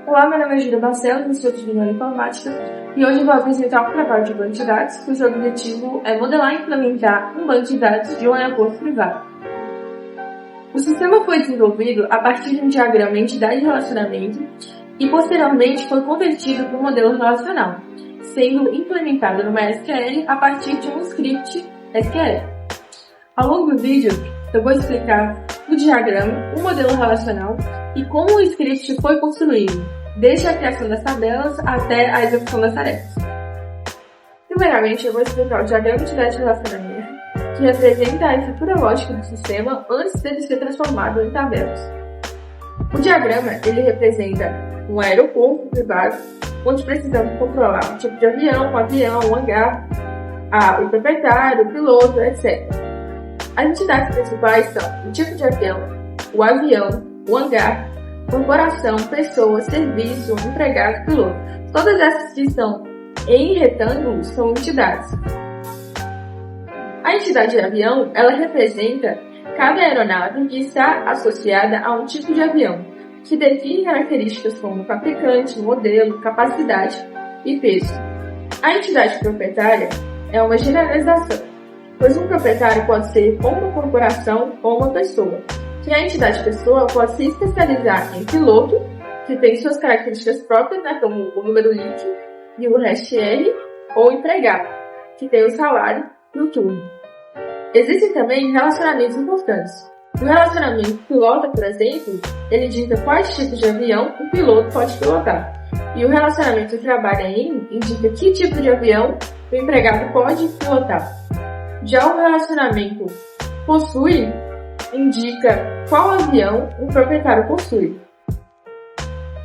Olá, meu nome é Júlia Barcelos, Instituto de Neuroinformática, e hoje vou apresentar um trabalho de banco de dados, cujo objetivo é modelar e implementar um banco de dados de um aeroporto privado. O sistema foi desenvolvido a partir de um diagrama entidade de relacionamento e posteriormente foi convertido para um modelo relacional, sendo implementado no MySQL a partir de um script SQL. Ao longo do vídeo, eu vou explicar o diagrama, o modelo relacional e como o script foi construído, desde a criação das tabelas até a execução das tarefas. Primeiramente, eu vou explicar o diagrama de entidade de relacionamento, que representa a estrutura lógica do sistema antes dele ser transformado em tabelas. O diagrama ele representa um aeroporto privado, onde precisamos controlar o tipo de avião, o hangar, o proprietário, o piloto, etc. As entidades principais são o tipo de avião, o hangar, corporação, pessoa, serviço, empregado, piloto. Todas essas que estão em retângulo são entidades. A entidade de avião, ela representa cada aeronave que está associada a um tipo de avião, que define características como fabricante, modelo, capacidade e peso. A entidade proprietária é uma generalização, pois um proprietário pode ser ou uma corporação ou uma pessoa, que a entidade pessoa pode se especializar em piloto, que tem suas características próprias, como o número LIC e o REST-R, ou empregado, que tem o salário e o turno. Existem também relacionamentos importantes. O relacionamento pilota, por exemplo, ele indica quais tipos de avião o piloto pode pilotar. E o relacionamento trabalha em indica que tipo de avião o empregado pode pilotar. Já o relacionamento possui indica qual avião o proprietário possui.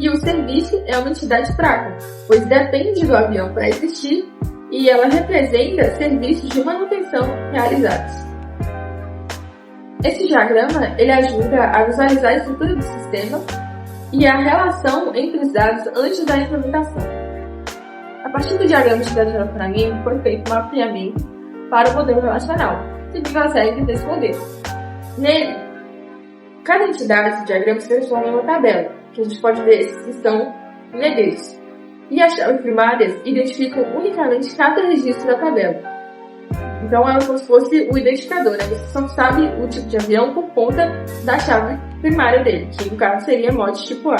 E o serviço é uma entidade fraca, pois depende do avião para existir e ela representa serviços de manutenção realizados. Esse diagrama ele ajuda a visualizar a estrutura do sistema e a relação entre os dados antes da implementação. A partir do diagrama de dados de relacionamento foi feito um mapeamento para o modelo relacional, seguindo as regras desse modelo. Nele, cada entidade do diagrama se transforma em uma tabela, que a gente pode ver esses que estão em negrito. E as chaves primárias identificam unicamente cada registro da tabela. Então é como se fosse o identificador, né? Você só sabe o tipo de avião por conta da chave primária dele, que no caso seria mod tipo A.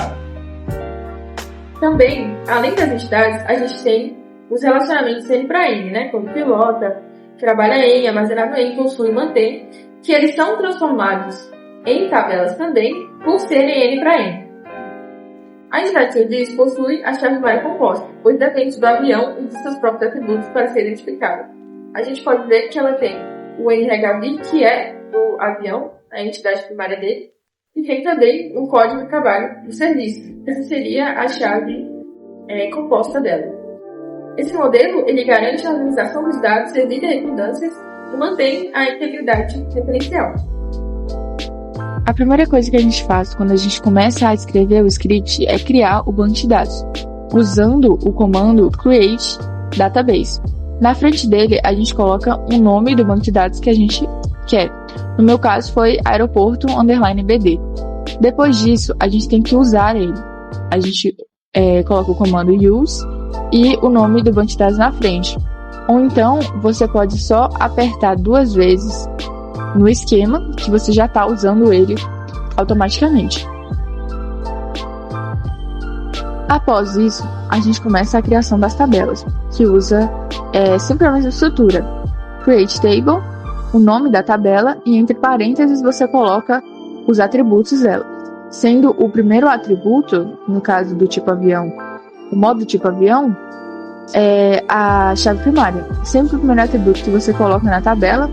Também, além das entidades, a gente tem os relacionamentos N para N, né? Como pilota, trabalha em, armazenado em, possui e mantém, que eles são transformados em tabelas também por serem N para N. A entidade de serviço possui a chave primária composta, pois depende do avião e de seus próprios atributos para ser identificada. A gente pode ver que ela tem o NRHB, que é o avião, a entidade primária dele, e tem também um código de trabalho do serviço. Essa seria a chave composta dela. Esse modelo ele garante a organização dos dados, evita redundâncias e mantém a integridade referencial. A primeira coisa que a gente faz quando a gente começa a escrever o script é criar o banco de dados, usando o comando create database. Na frente dele, a gente coloca o nome do banco de dados que a gente quer. No meu caso, foi aeroporto_bd. Depois disso, a gente tem que usar ele. A gente coloca o comando use e o nome do banco de dados na frente. Ou então, você pode só apertar 2 vezes no esquema que você já está usando ele automaticamente. Após isso, a gente começa a criação das tabelas, que usa sempre a mesma estrutura. Create table, o nome da tabela e entre parênteses você coloca os atributos dela. Sendo o primeiro atributo, no caso do tipo avião, o modo tipo avião, é a chave primária. Sempre o primeiro atributo que você coloca na tabela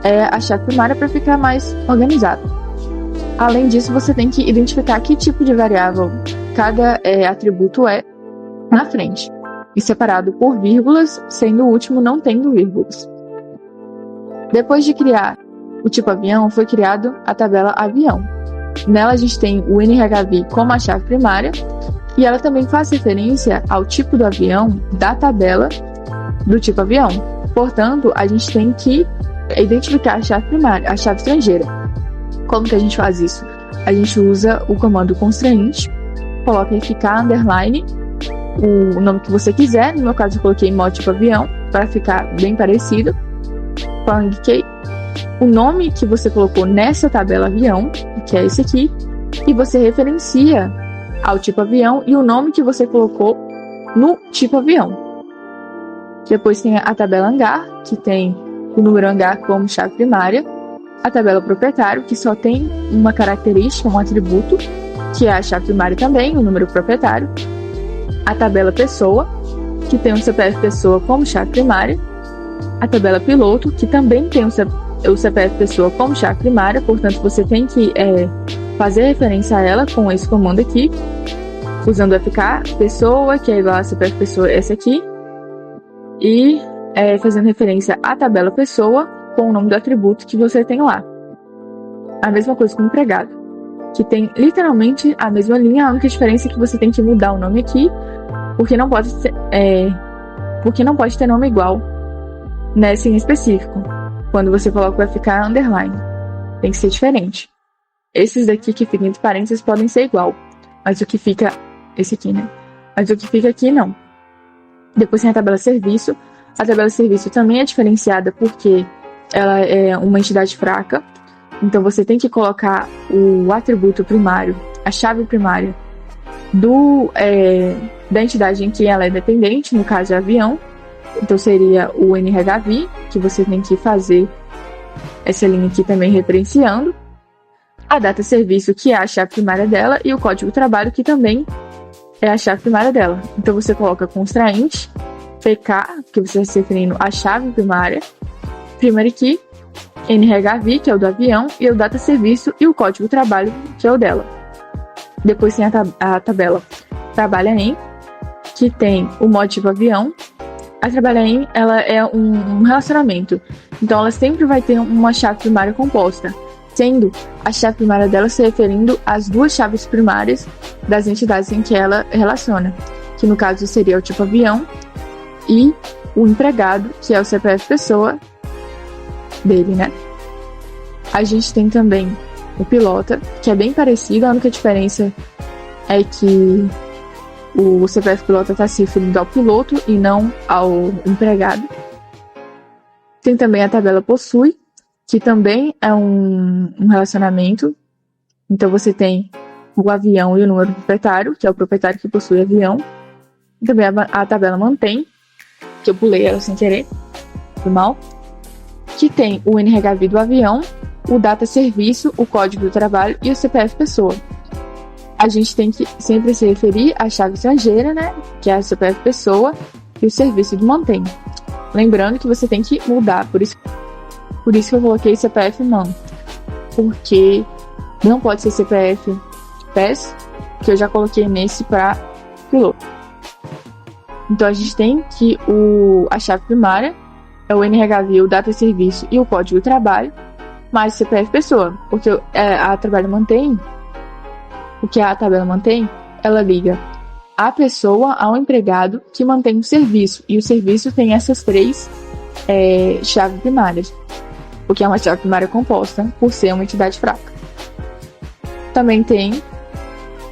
é a chave primária para ficar mais organizado. Além disso, você tem que identificar que tipo de variável cada atributo é na frente, e separado por vírgulas, sendo o último não tendo vírgulas. Depois de criar o tipo avião, foi criado a tabela avião. Nela a gente tem o NRHV como a chave primária, e ela também faz referência ao tipo do avião da tabela do tipo avião. Portanto, a gente tem que identificar a chave primária, a chave estrangeira. Como que a gente faz isso? A gente usa o comando constraint coloca FK underline o nome que você quiser. No meu caso eu coloquei mod tipo avião para ficar bem parecido. Following key, o nome que você colocou nessa tabela avião, que é esse aqui, e você referencia ao tipo avião e o nome que você colocou no tipo avião. Depois tem a tabela hangar, que tem o número hangar como chave primária. A tabela proprietário, que só tem uma característica, um atributo, que é a chave primária também, o número proprietário. A tabela pessoa, que tem o CPF pessoa como chave primária. A tabela piloto, que também tem o CPF pessoa como chave primária, portanto você tem que fazer referência a ela com esse comando aqui, usando o FK pessoa, que é igual a CPF pessoa essa aqui, e fazendo referência à tabela pessoa com o nome do atributo que você tem lá. A mesma coisa com o empregado, que tem literalmente a mesma linha, a única diferença é que você tem que mudar o nome aqui, porque não pode ter nome igual nesse em específico. Quando você coloca vai ficar underline, tem que ser diferente. Esses daqui que ficam entre parênteses podem ser igual, mas o que fica esse aqui, né? Mas o que fica aqui não. Depois tem a tabela serviço. A tabela serviço também é diferenciada porque ela é uma entidade fraca. Então você tem que colocar o atributo primário, a chave primária da entidade em que ela é dependente, no caso é avião. Então seria o NRHV, que você tem que fazer essa linha aqui também referenciando. A data serviço, que é a chave primária dela, e o código trabalho, que também é a chave primária dela. Então você coloca constraint, PK, que você está se referindo à chave primária, primary key, NRHV, que é o do avião, e o data serviço e o código trabalho, que é o dela. Depois tem a tabela trabalha em, que tem o mod tipo avião. A trabalha em, ela é um relacionamento, então ela sempre vai ter uma chave primária composta, sendo a chave primária dela se referindo às duas chaves primárias das entidades em que ela relaciona, que no caso seria o tipo avião e o empregado, que é o CPF pessoa dele, né? A gente tem também o pilota, que é bem parecido, a única diferença é que o CPF pilota está se referindo ao piloto e não ao empregado. Tem também a tabela possui, que também é um relacionamento. Então você tem o avião e o número proprietário, que é o proprietário que possui o avião. E também a tabela mantém, que eu pulei ela sem querer, foi mal. Que tem o NRHV do avião, o data serviço, o código do trabalho e o CPF pessoa. A gente tem que sempre se referir à chave estrangeira, né, que é a CPF pessoa, e o serviço do mantém. Lembrando que você tem que mudar, por isso que eu coloquei CPF man, porque não pode ser CPF PES, que eu já coloquei nesse para piloto. Então a gente tem que a chave primária é o NRHV, o data serviço e o código do trabalho, mais o CPF pessoa, porque a trabalho mantém. O que a tabela mantém, ela liga a pessoa ao empregado que mantém o serviço. E o serviço tem essas três chaves primárias, porque é uma chave primária composta por ser uma entidade fraca. Também tem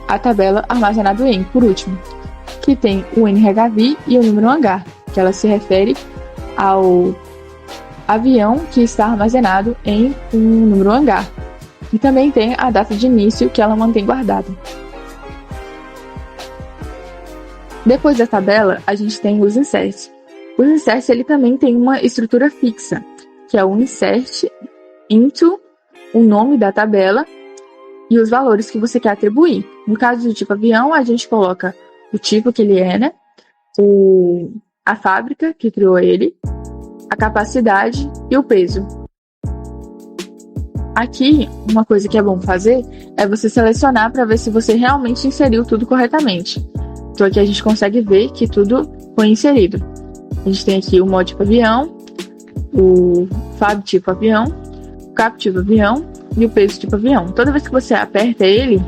a tabela armazenado em, por último, que tem o NRHV e o número hangar, que ela se refere ao avião que está armazenado em um número hangar. E também tem a data de início que ela mantém guardada. Depois da tabela, a gente tem os inserts. Os inserts ele também tem uma estrutura fixa, que é o insert into o nome da tabela e os valores que você quer atribuir. No caso do tipo avião, a gente coloca o tipo que ele é, né? A fábrica que criou ele, a capacidade e o peso. Aqui, uma coisa que é bom fazer é você selecionar para ver se você realmente inseriu tudo corretamente. Então aqui a gente consegue ver que tudo foi inserido. A gente tem aqui o mod tipo avião, o fab tipo avião, o cap tipo avião e o peso tipo avião. Toda vez que você aperta ele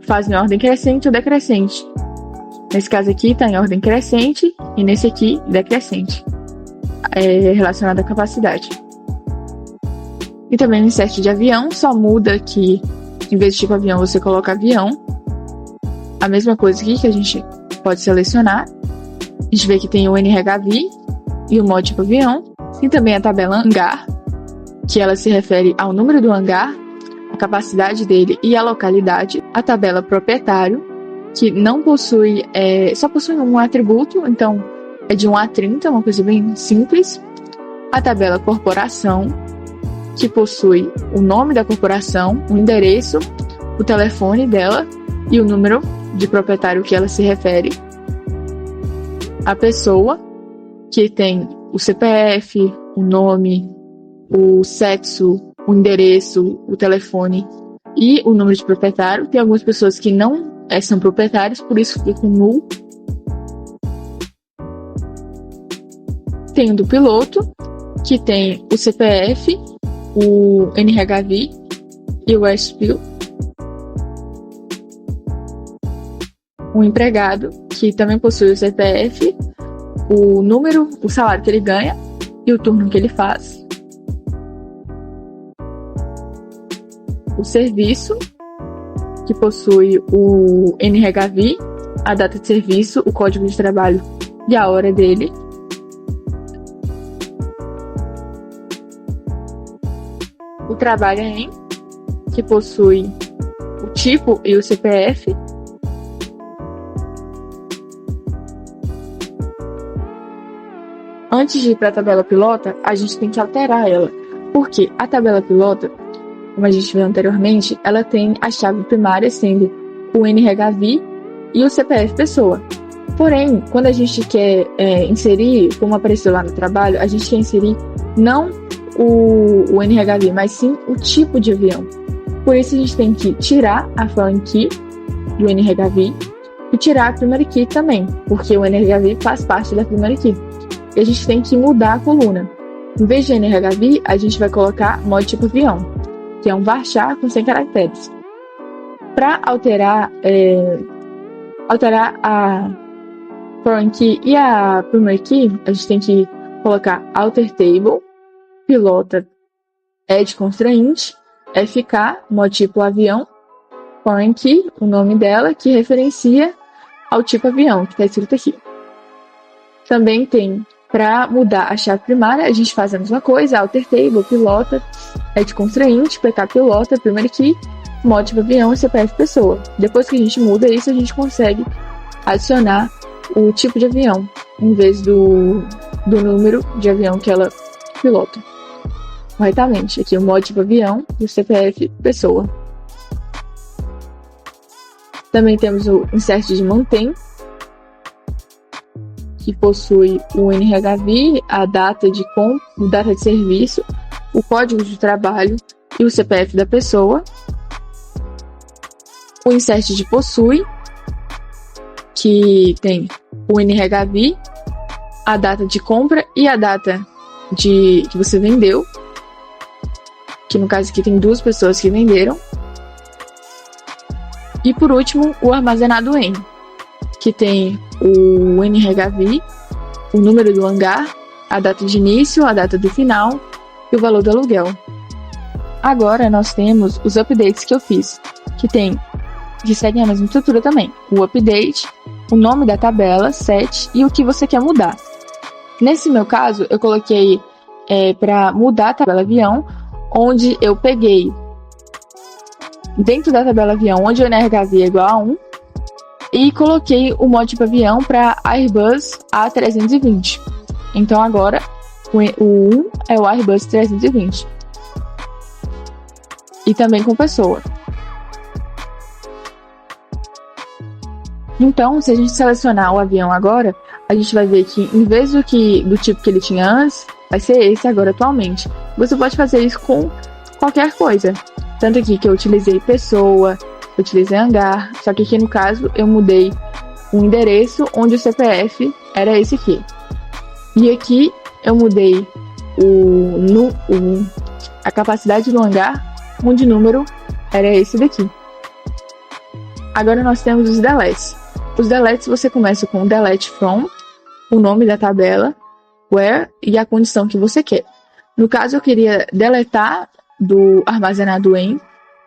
faz em ordem crescente ou decrescente. Nesse caso aqui está em ordem crescente e nesse aqui decrescente, relacionado à capacidade. E também no insert de avião, só muda que Em vez de tipo avião, você coloca avião. A mesma coisa aqui que a gente pode selecionar. A gente vê que tem o NRHV e o modo tipo avião. Tem também a tabela hangar, que ela se refere ao número do hangar, a capacidade dele e a localidade. A tabela proprietário, que não possui, só possui um atributo, então é de 1 a 30, uma coisa bem simples. A tabela corporação, que possui o nome da corporação, o endereço, o telefone dela e o número de proprietário que ela se refere. A pessoa, que tem o CPF, o nome, o sexo, o endereço, o telefone e o número de proprietário. Tem algumas pessoas que não são proprietários, por isso fica com null. Tem o do piloto, que tem o CPF, o NRHV e o SPIL. O empregado, que também possui o CPF, o número, o salário que ele ganha e o turno que ele faz. O serviço, que possui o NRHV, a data de serviço, o código de trabalho e a hora dele. O trabalho em, que possui o tipo e o CPF. Antes de ir para a tabela pilota, a gente tem que alterar ela, porque a tabela pilota, como a gente viu anteriormente, ela tem a chave primária sendo o NRHV e o CPF pessoa. Porém, quando a gente quer inserir, como apareceu lá no trabalho, a gente quer inserir não o NRHV, mas sim o tipo de avião. Por isso a gente tem que tirar a foreign key do NRHV e tirar a primary key também, porque o NRHV faz parte da primary key. E a gente tem que mudar a coluna. Em vez de NRHV, a gente vai colocar modo tipo avião, que é um varchar com 100 caracteres. Para alterar a foreign key e a primary key, a gente tem que colocar alter table, pilota add constraint, FK, modo tipo avião, foreign key, o nome dela, que referencia ao tipo avião, que está escrito aqui. Também tem, para mudar a chave primária, a gente faz a mesma coisa, alter table, pilota, add constraint, PK pilota, primary key, modo tipo avião e CPF pessoa. Depois que a gente muda isso, a gente consegue adicionar o tipo de avião, em vez do número de avião que ela pilota. Corretamente. Aqui o modo tipo avião e o CPF pessoa. Também temos o insert de mantém, que possui o NRHV, a data de serviço, o código de trabalho e o CPF da pessoa. O insert de possui, que tem o NRHV, a data de compra e a data que você vendeu, que no caso aqui tem 2 pessoas que venderam. E por último, o armazenado em, que tem o NRHV, o número do hangar, a data de início, a data do final e o valor do aluguel. Agora nós temos os updates que eu fiz, que seguem a mesma estrutura também. O update, o nome da tabela, set e o que você quer mudar. Nesse meu caso, eu coloquei para mudar a tabela avião, onde eu peguei dentro da tabela avião, onde o NRHV é igual a 1, e coloquei o modo tipo avião para Airbus A320. Então agora o 1 é o Airbus 320. E também com pessoa. Então, se a gente selecionar o avião agora, a gente vai ver que em vez do tipo que ele tinha antes, vai ser esse agora atualmente. Você pode fazer isso com qualquer coisa. Tanto aqui que eu utilizei pessoa, eu utilizei hangar, só que aqui no caso eu mudei o endereço onde o CPF era esse aqui. E aqui eu mudei a capacidade do hangar, onde o número era esse daqui. Agora nós temos os deletes. Os deletes você começa com delete from, o nome da tabela, where e a condição que você quer. No caso eu queria deletar do armazenado em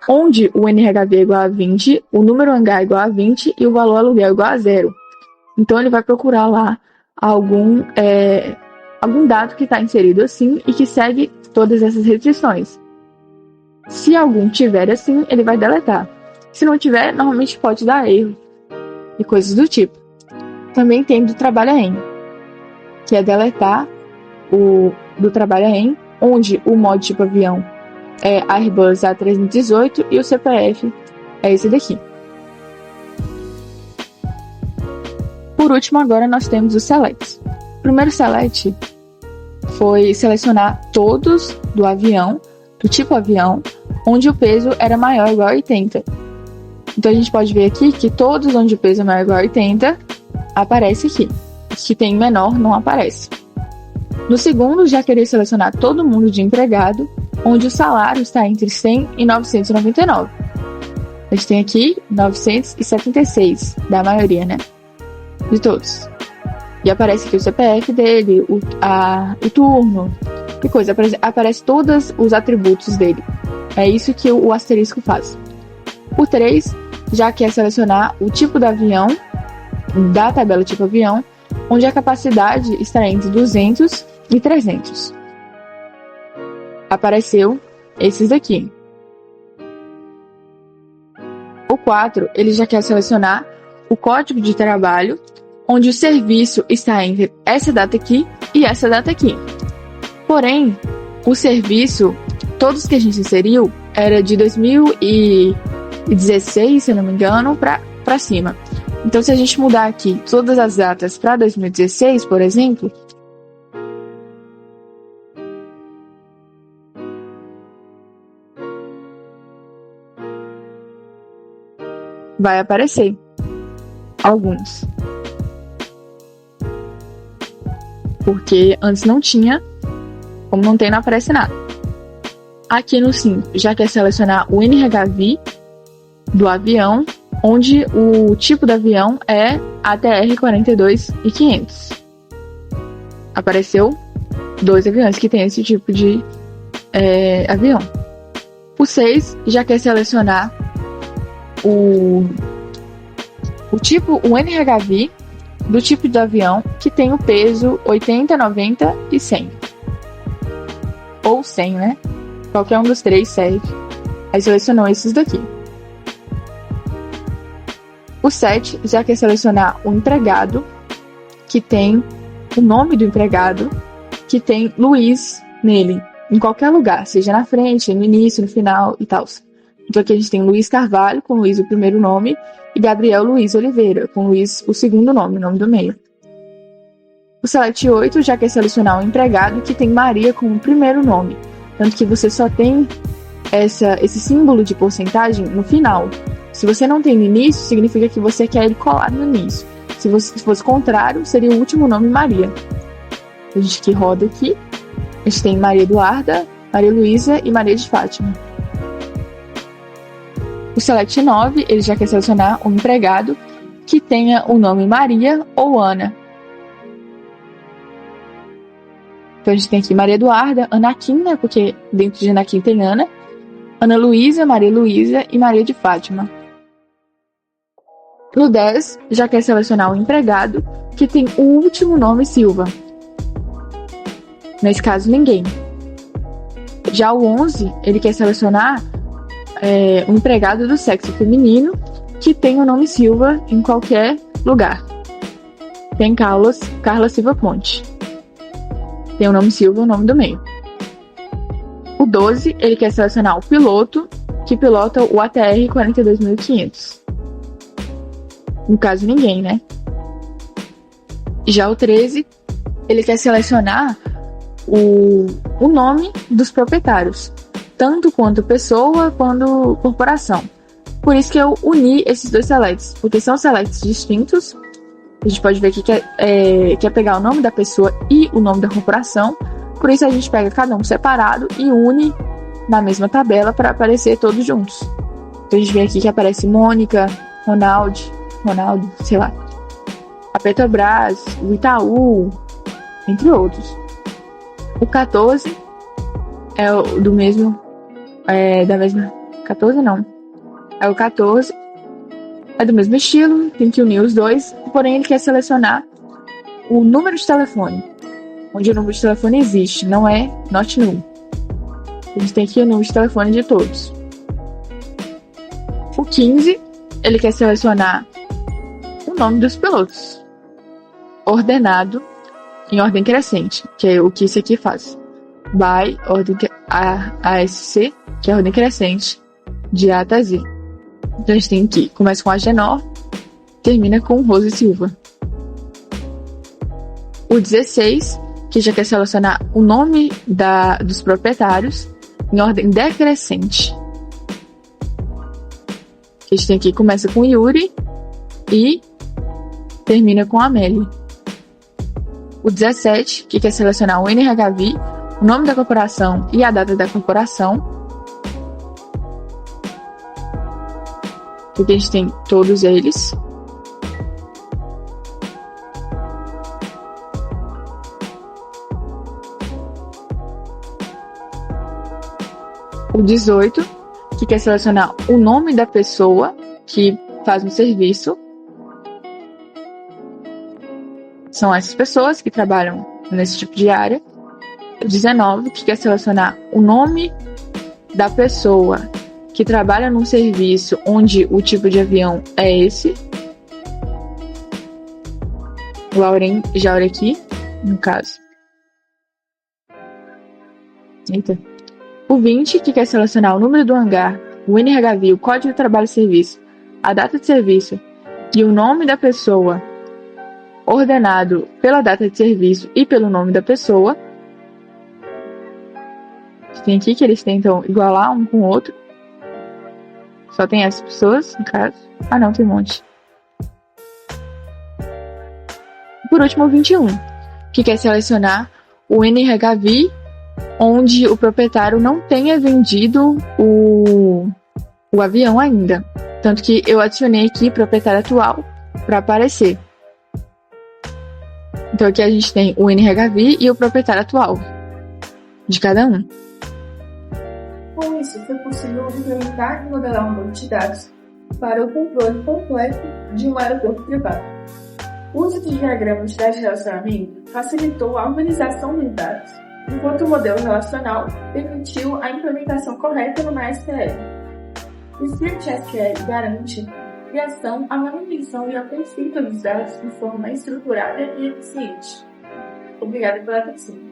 onde o NRHV é igual a 20, o número hangar é igual a 20 e o valor aluguel é igual a 0. Então, ele vai procurar lá algum dado que está inserido assim e que segue todas essas restrições. Se algum tiver assim, ele vai deletar. Se não tiver, normalmente pode dar erro e coisas do tipo. Também tem do trabalha em, que é deletar o do trabalha em, onde o mod tipo avião é Airbus A318 e o CPF é esse daqui. Por último, agora nós temos os selects. O primeiro select foi selecionar todos do avião, do tipo avião, onde o peso era maior ou igual a 80. Então a gente pode ver aqui que todos onde o peso é maior ou igual a 80 aparece aqui. Os que tem menor não aparece. No segundo, já queria selecionar todo mundo de empregado, onde o salário está entre 100 e 999. A gente tem aqui 976, da maioria, né? De todos. E aparece aqui o CPF dele, o turno, que coisa. Aparece todos os atributos dele. É isso que o asterisco faz. O 3, já quer selecionar o tipo do avião, da tabela tipo avião, onde a capacidade está entre 200 e 300. Apareceu esses daqui. O 4, ele já quer selecionar o código de trabalho, onde o serviço está entre essa data aqui e essa data aqui. Porém, o serviço, todos que a gente inseriu, era de 2016, se eu não me engano, para cima. Então, se a gente mudar aqui todas as datas para 2016, por exemplo, vai aparecer alguns. Porque antes não tinha, como não tem, não aparece nada. Aqui no 5, já quer selecionar o NRHV do avião, onde o tipo do avião é ATR 42.500. Apareceu 2 aviões que tem esse tipo de avião. O 6 já quer selecionar o tipo, o NRHV do tipo de avião que tem o peso 80, 90 e 100. Ou 100, né? Qualquer um dos 3 serve. Aí selecionou esses daqui. O 7 já quer selecionar o empregado que tem o nome do empregado que tem Luiz nele, em qualquer lugar, seja na frente, no início, no final e tal. Então aqui a gente tem Luiz Carvalho, com Luiz o primeiro nome, e Gabriel Luiz Oliveira, com Luiz o segundo nome, o nome do meio. O Select 8 já quer selecionar um empregado que tem Maria como primeiro nome, tanto que você só tem esse símbolo de porcentagem no final. Se você não tem no início, significa que você quer ele colado no início. Se fosse o contrário, seria o último nome Maria. A gente que roda aqui, a gente tem Maria Eduarda, Maria Luísa e Maria de Fátima. O Select 9, ele já quer selecionar um empregado que tenha o nome Maria ou Ana. Então a gente tem aqui Maria Eduarda, Anaquim, né, porque dentro de Anaquim tem Ana, Ana Luísa, Maria Luísa e Maria de Fátima. No 10, já quer selecionar um empregado que tem o último nome Silva. Nesse caso, ninguém. Já o 11, ele quer selecionar um empregado do sexo feminino que tem o nome Silva em qualquer lugar. Tem Carla Silva Ponte. Tem o nome Silva, o nome do meio. O 12, ele quer selecionar o piloto que pilota o ATR 42.500. No caso, ninguém, né? Já o 13, ele quer selecionar o nome dos proprietários, tanto quanto pessoa quanto corporação. Por isso que eu uni esses dois selects, porque são selects distintos. A gente pode ver aqui que quer pegar o nome da pessoa e o nome da corporação. Por isso a gente pega cada um separado e une na mesma tabela para aparecer todos juntos. Então a gente vê aqui que aparece Mônica, Ronaldo, sei lá, a Petrobras, o Itaú, entre outros. O 14 é da mesma 14 não. É o 14. É do mesmo estilo, tem que unir os dois, porém ele quer selecionar o número de telefone, onde o número de telefone existe, não é not null. A gente tem aqui o número de telefone de todos. O 15, ele quer selecionar o nome dos pilotos, ordenado em ordem crescente, que é o que isso aqui faz. By ordem ASC, que é a ordem crescente, de A até Z. Então a gente tem aqui, começa com Agenor, termina com Rose Silva. O 16, que já quer selecionar o nome dos proprietários em ordem decrescente. A gente tem aqui, começa com Yuri e termina com Amélie. O 17, que quer selecionar o NRHV, o nome da corporação e a data da corporação. Aqui a gente tem todos eles. O 18, que quer selecionar o nome da pessoa que faz um serviço. São essas pessoas que trabalham nesse tipo de área. O 19, que quer selecionar o nome da pessoa que trabalha num serviço onde o tipo de avião é esse. O Lauren já olha aqui, no caso. Eita. O 20, que quer selecionar o número do hangar, o NRHV, o código de trabalho e serviço, a data de serviço e o nome da pessoa, ordenado pela data de serviço e pelo nome da pessoa. Tem aqui que eles tentam igualar um com o outro. Só tem essas pessoas, no caso. Ah, não, tem um monte. Por último, o 21, que quer selecionar o NRHV, onde o proprietário não tenha vendido o avião ainda. Tanto que eu adicionei aqui proprietário atual para aparecer. Então aqui a gente tem o NRHV e o proprietário atual de cada um. Com isso, foi possível implementar e modelar um banco de dados para o controle completo de um aeroporto privado. O uso de diagramas de relacionamento facilitou a organização dos dados, enquanto o modelo relacional permitiu a implementação correta no MySQL. O Script SQL garante a criação, a manutenção e a consulta dos dados de forma estruturada e eficiente. Obrigada pela atenção.